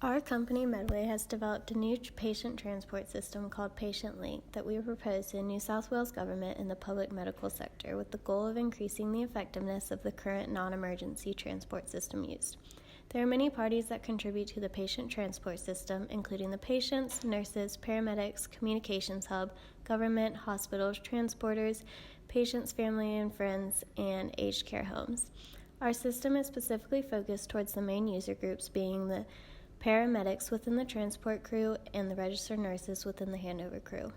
Our company, Medway, has developed a new patient transport system called Patient Link that we propose to the New South Wales government in the public medical sector with the goal of increasing the effectiveness of the current non-emergency transport system used. There are many parties that contribute to the patient transport system, including the patients, nurses, paramedics, communications hub, government, hospitals, transporters, patients' family and friends, and aged care homes. Our system is specifically focused towards the main user groups being the paramedics within the transport crew and the registered nurses within the handover crew.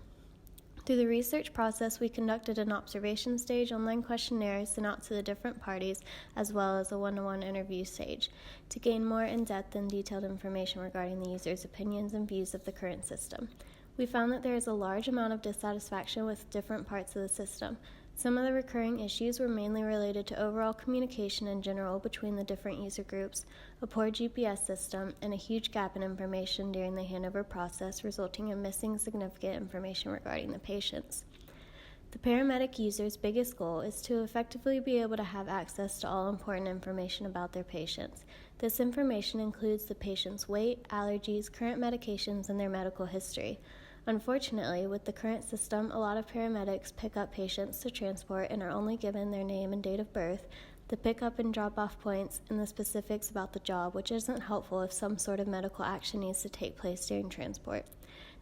Through the research process, we conducted an observation stage, online questionnaires sent out to the different parties, as well as a one-to-one interview stage to gain more in-depth and detailed information regarding the users' opinions and views of the current system. We found that there is a large amount of dissatisfaction with different parts of the system. Some of the recurring issues were mainly related to overall communication in general between the different user groups, a poor GPS system, and a huge gap in information during the handover process, resulting in missing significant information regarding the patients. The paramedic user's biggest goal is to effectively be able to have access to all important information about their patients. This information includes the patient's weight, allergies, current medications, and their medical history. Unfortunately, with the current system, a lot of paramedics pick up patients to transport and are only given their name and date of birth, the pickup and drop-off points, and the specifics about the job, which isn't helpful if some sort of medical action needs to take place during transport.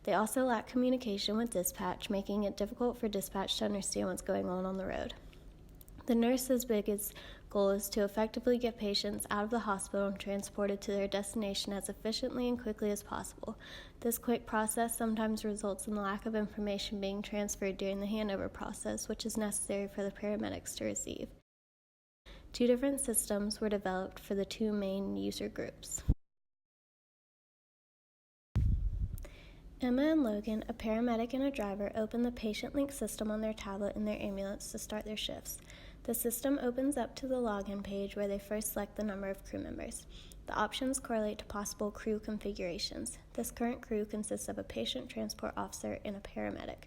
They also lack communication with dispatch, making it difficult for dispatch to understand what's going on the road. The nurse's biggest goal is to effectively get patients out of the hospital and transported to their destination as efficiently and quickly as possible. This quick process sometimes results in the lack of information being transferred during the handover process, which is necessary for the paramedics to receive. Two different systems were developed for the two main user groups. Emma and Logan, a paramedic and a driver, opened the Patient Link system on their tablet in their ambulance to start their shifts. The system opens up to the login page where they first select the number of crew members. The options correlate to possible crew configurations. This current crew consists of a patient transport officer and a paramedic.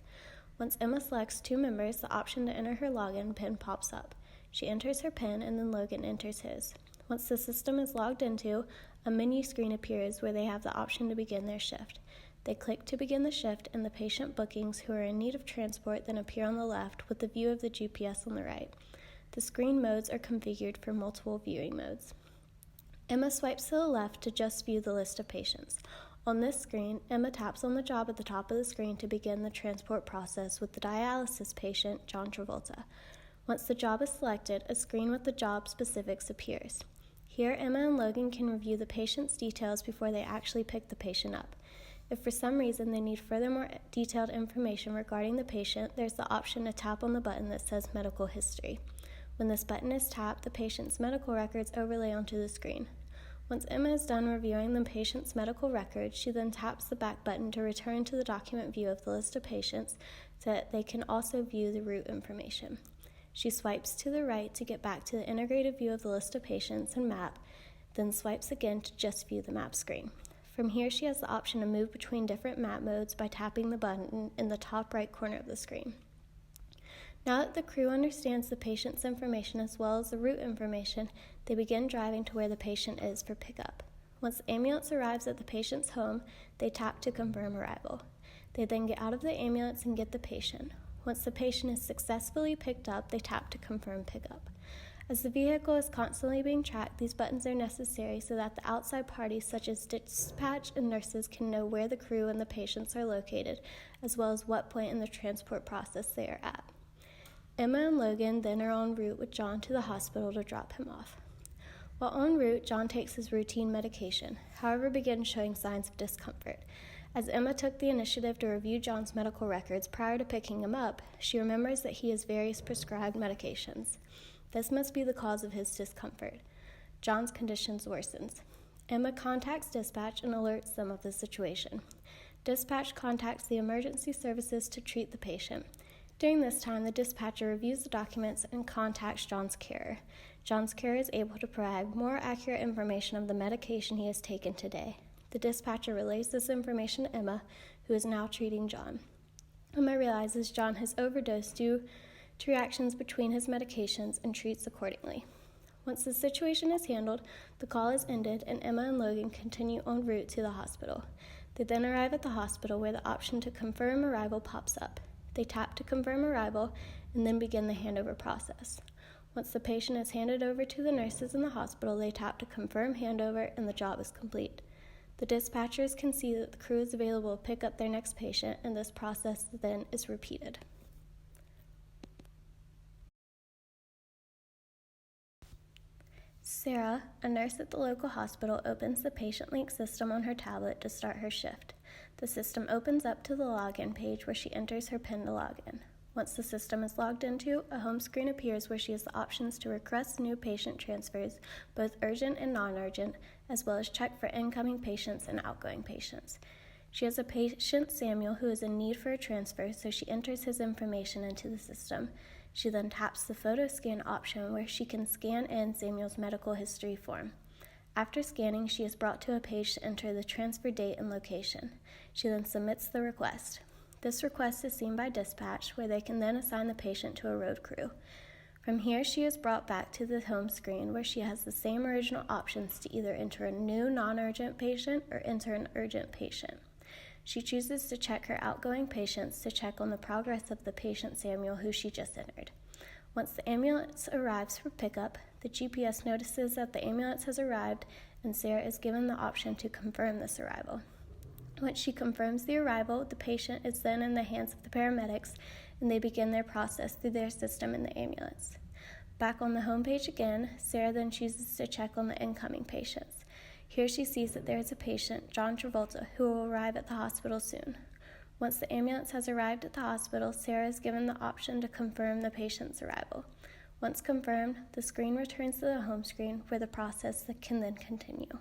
Once Emma selects 2 members, the option to enter her login PIN pops up. She enters her PIN and then Logan enters his. Once the system is logged into, a menu screen appears where they have the option to begin their shift. They click to begin the shift, and the patient bookings who are in need of transport then appear on the left with the view of the GPS on the right. The screen modes are configured for multiple viewing modes. Emma swipes to the left to just view the list of patients. On this screen, Emma taps on the job at the top of the screen to begin the transport process with the dialysis patient, John Travolta. Once the job is selected, a screen with the job specifics appears. Here, Emma and Logan can review the patient's details before they actually pick the patient up. If for some reason they need further more detailed information regarding the patient, there's the option to tap on the button that says Medical History. When this button is tapped, the patient's medical records overlay onto the screen. Once Emma is done reviewing the patient's medical records, she then taps the back button to return to the document view of the list of patients so that they can also view the route information. She swipes to the right to get back to the integrated view of the list of patients and map, then swipes again to just view the map screen. From here, she has the option to move between different map modes by tapping the button in the top right corner of the screen. Now that the crew understands the patient's information as well as the route information, they begin driving to where the patient is for pickup. Once the ambulance arrives at the patient's home, they tap to confirm arrival. They then get out of the ambulance and get the patient. Once the patient is successfully picked up, they tap to confirm pickup. As the vehicle is constantly being tracked, these buttons are necessary so that the outside parties such as dispatch and nurses can know where the crew and the patients are located, as well as what point in the transport process they are at. Emma and Logan then are en route with John to the hospital to drop him off. While en route, John takes his routine medication, however begins showing signs of discomfort. As Emma took the initiative to review John's medical records prior to picking him up, she remembers that he has various prescribed medications. This must be the cause of his discomfort. John's conditions worsens. Emma contacts dispatch and alerts them of the situation. Dispatch contacts the emergency services to treat the patient. During this time, the dispatcher reviews the documents and contacts John's carer. John's carer is able to provide more accurate information of the medication he has taken today. The dispatcher relays this information to Emma, who is now treating John. Emma realizes John has overdosed due to reactions between his medications and treats accordingly. Once the situation is handled, the call is ended and Emma and Logan continue en route to the hospital. They then arrive at the hospital where the option to confirm arrival pops up. They tap to confirm arrival and then begin the handover process. Once the patient is handed over to the nurses in the hospital, they tap to confirm handover and the job is complete. The dispatchers can see that the crew is available to pick up their next patient, and this process then is repeated. Sarah, a nurse at the local hospital, opens the Patient Link system on her tablet to start her shift. The system opens up to the login page where she enters her PIN to log in. Once the system is logged into, a home screen appears where she has the options to request new patient transfers, both urgent and non-urgent, as well as check for incoming patients and outgoing patients. She has a patient, Samuel, who is in need for a transfer, so she enters his information into the system. She then taps the photo scan option where she can scan in Samuel's medical history form. After scanning, she is brought to a page to enter the transfer date and location. She then submits the request. This request is seen by dispatch, where they can then assign the patient to a road crew. From here, she is brought back to the home screen where she has the same original options to either enter a new non-urgent patient or enter an urgent patient. She chooses to check her outgoing patients to check on the progress of the patient Samuel, who she just entered. Once the ambulance arrives for pickup, the GPS notices that the ambulance has arrived, and Sarah is given the option to confirm this arrival. Once she confirms the arrival, the patient is then in the hands of the paramedics, and they begin their process through their system in the ambulance. Back on the home page again, Sarah then chooses to check on the incoming patients. Here she sees that there is a patient, John Travolta, who will arrive at the hospital soon. Once the ambulance has arrived at the hospital, Sarah is given the option to confirm the patient's arrival. Once confirmed, the screen returns to the home screen where the process can then continue.